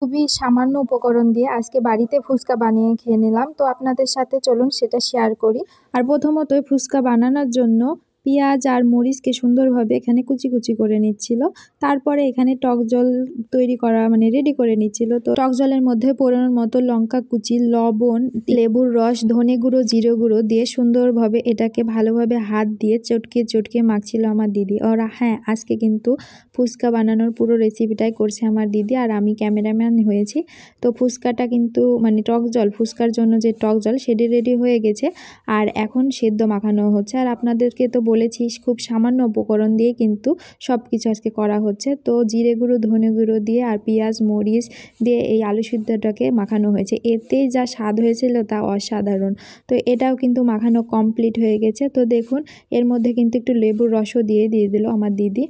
খুবই সামান্য উপকরণ দিয়ে আজকে বাড়িতে ফুচকা বানিয়ে খেয়ে নিলাম। তো আপনাদের সাথে চলুন সেটা শেয়ার করি। আর প্রথমতই ফুচকা বানানোর জন্য পেঁয়াজ আর মরিচকে সুন্দরভাবে এখানে কুচি কুচি করে নিচ্ছিল। তারপরে এখানে টক জল তৈরি করা রেডি করে নিচ্ছিল। তো টক জলের মধ্যে পরিমাণ মতো লঙ্কা কুচি, লবণ, লেবুর রস, ধনে গুঁড়ো, জিরে গুঁড়ো দিয়ে সুন্দরভাবে এটাকে ভালোভাবে হাত দিয়ে চটকে চটকে মাখছিল আমার দিদি। হ্যাঁ, আজকে কিন্তু ফুচকা বানানোর পুরো রেসিপিটাই করছে আমার দিদি, আর আমি ক্যামেরাম্যান হয়েছি। তো ফুচকাটা কিন্তু টক জল, ফুচকার জন্য যে টক জল সেটি রেডি হয়ে গেছে, আর এখন সেদ্ধ মাখানো হচ্ছে। আর আপনাদেরকে তো বলেছি খুব সামান্য উপকরণ দিয়ে কিন্তু সব কিছু আজকে করা হচ্ছে। তো জিরে গুঁড়ো, ধনে গুঁড়ো দিয়ে আর পেঁয়াজ মরিচ দিয়ে এই আলু সিদ্ধটাকে মাখানো হয়েছে। এতেই যা স্বাদ হয়েছিল তা অসাধারণ। তো এটাও কিন্তু মাখানো কমপ্লিট হয়ে গেছে। তো দেখুন, এর মধ্যে কিন্তু একটু লেবুর রসও দিয়ে দিল আমার দিদি।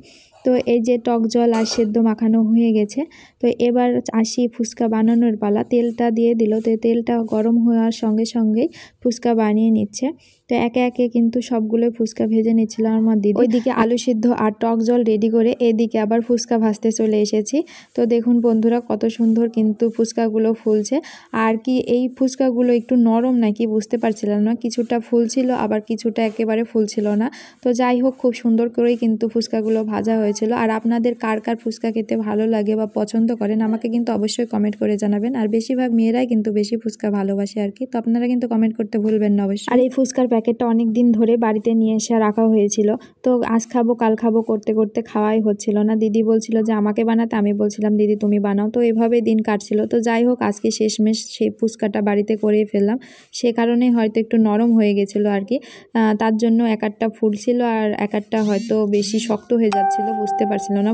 তো এই যে টক জল আর সেদ্ধ মাখানো হয়ে গেছে। তো এবার আসি ফুচকা বানানোর পালা। তেলটা দিয়ে দিল। তো তেলটা গরম হওয়ার সঙ্গে সঙ্গেই ফুচকা বানিয়ে নিচ্ছে। তো একে একে কিন্তু সবগুলোই ফুচকা ভেজে নিচ্ছিল আমার দিদি। ওইদিকে আলু সিদ্ধ আর টক জল রেডি করে এদিকে আবার ফুচকা ভাজতে চলে এসেছি। তো দেখুন বন্ধুরা, কত সুন্দর কিন্তু ফুচকাগুলো ফুলছে। আর কি এই ফুচকাগুলো একটু নরম নাকি বুঝতে পারছিলাম না, কিছুটা ফুলছিল আবার কিছুটা একেবারে ফুলছিল না। তো যাই হোক, খুব সুন্দর করেই কিন্তু ফুচকাগুলো ভাজা হয়েছিল। আর আপনাদের কার কার ফুচকা খেতে ভালো লাগে বা পছন্দ করেন আমাকে কিন্তু অবশ্যই কমেন্ট করে জানাবেন। আর বেশিরভাগ মেয়েরাই কিন্তু বেশি ফুচকা ভালোবাসে আর কি। তো আপনারা কিন্তু কমেন্ট করতে ভুলবেন না অবশ্যই। আর এই ফুচকার প্যাকেটটা অনেক দিন ধরে বাড়িতে নিয়ে এসে রাখা হয়েছিল। তো আজ খাবো কাল খাবো করতে করতে খাওয়াই হচ্ছিল না। দিদি বলছিল যে আমাকে বানাতে, আমি বলছিলাম দিদি তুমি বানাও। তো এভাবেই দিন কাটছিল। তো যাই হোক, আজকে শেষমেশ সেই ফুচকাটা বাড়িতে করে ফেললাম। সে কারণেই হয়তো একটু নরম হয়ে গেছিলো আর কি। তার জন্য এক একটা ফুলছিল আর এক একটা হয়তো বেশি শক্ত হয়ে যাচ্ছিলো, বুঝতে পারছিল না,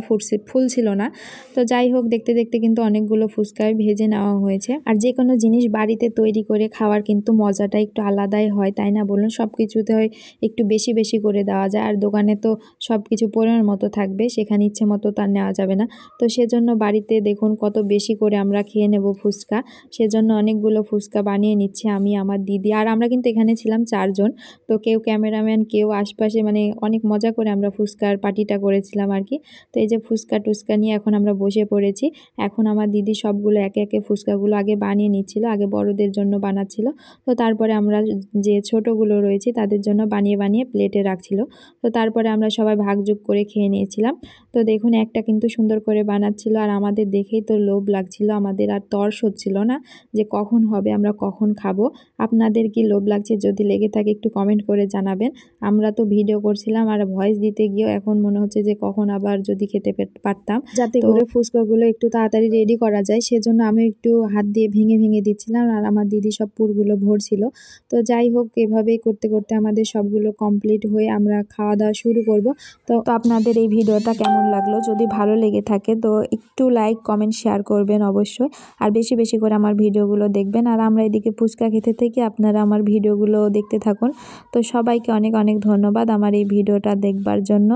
ফুলছিল না। তো যাই হোক, দেখতে দেখতে কিন্তু অনেকগুলো ফুচকায় ভেজে নেওয়া হয়েছে। আর যে কোনো জিনিস বাড়িতে তৈরি করে খাওয়ার কিন্তু মজাটা একটু আলাদাই হয়, তাই না বলুন? সব কিছুতে হয় একটু বেশি বেশি করে দেওয়া যায়। আর দোকানে তো সব কিছু পরিমাণ মতো থাকবে, সেখানে ইচ্ছে মতো তার নেওয়া যাবে না। তো সেজন্য বাড়িতে দেখুন কত বেশি করে আমরা খেয়ে নেব ফুচকা। সেজন্য অনেকগুলো ফুচকা বানিয়ে নিচ্ছি আমি, আমার দিদি। আর আমরা কিন্তু এখানে ছিলাম 4 জন। তো কেউ ক্যামেরাম্যান, কেউ আশপাশে, অনেক মজা করে আমরা ফুচকার পার্টিটা করেছিলাম আর কি। তো এই যে ফুচকা টুচকা নিয়ে এখন আমরা বসে পড়েছি। এখন আমার দিদি সবগুলো একে একে ফুচকাগুলো আগে বানিয়ে নিচ্ছিল, আগে বড়দের জন্য বানাচ্ছিল। তো তারপরে আমরা যে ছোটোগুলো রয়েছে তাদের জন্য বানিয়ে বানিয়ে প্লেটে রাখছিল। তো তারপরে আমরা সবাই ভাগযোগ করে খেয়ে নিয়েছিলাম। তো দেখুন, একটা কিন্তু সুন্দর করে বানাচ্ছিল, আর আমাদের দেখেই তো লোভ লাগছিল, আমাদের আর তর্স হচ্ছিল না যে কখন হবে, আমরা কখন খাবো। আপনাদের কি লোভ লাগছে? যদি লেগে থাকে একটু কমেন্ট করে জানাবেন। আমরা তো ভিডিও করছিলাম আর ভয়েস দিতে গিয়েও এখন মনে হচ্ছে যে কখন আবার যদি খেতে পারতাম, যাতে করে ফুচকাগুলো একটু তাড়াতাড়ি রেডি করা যায়। সেজন্য আমি একটু হাত দিয়ে ভেঙে ভেঙে দিচ্ছিলাম, আর আমার দিদি সব পুরগুলো ভরছিল। তো যাই হোক, এভাবেই করতে করতে আমাদের সবগুলো কমপ্লিট হয়ে আমরা খাওয়া দাওয়া শুরু করব। তো আপনাদের এই ভিডিওটা কেমন লাগলো? যদি ভালো লেগে থাকে তো একটু লাইক কমেন্ট শেয়ার করবেন অবশ্যই। আর বেশি বেশি করে আমার ভিডিওগুলো দেখবেন। আর আমরা এদিকে ফুচকা খেতে থেকে আপনারা আমার ভিডিওগুলো দেখতে থাকুন। তো সবাইকে অনেক অনেক ধন্যবাদ আমার এই ভিডিওটা দেখবার জন্য।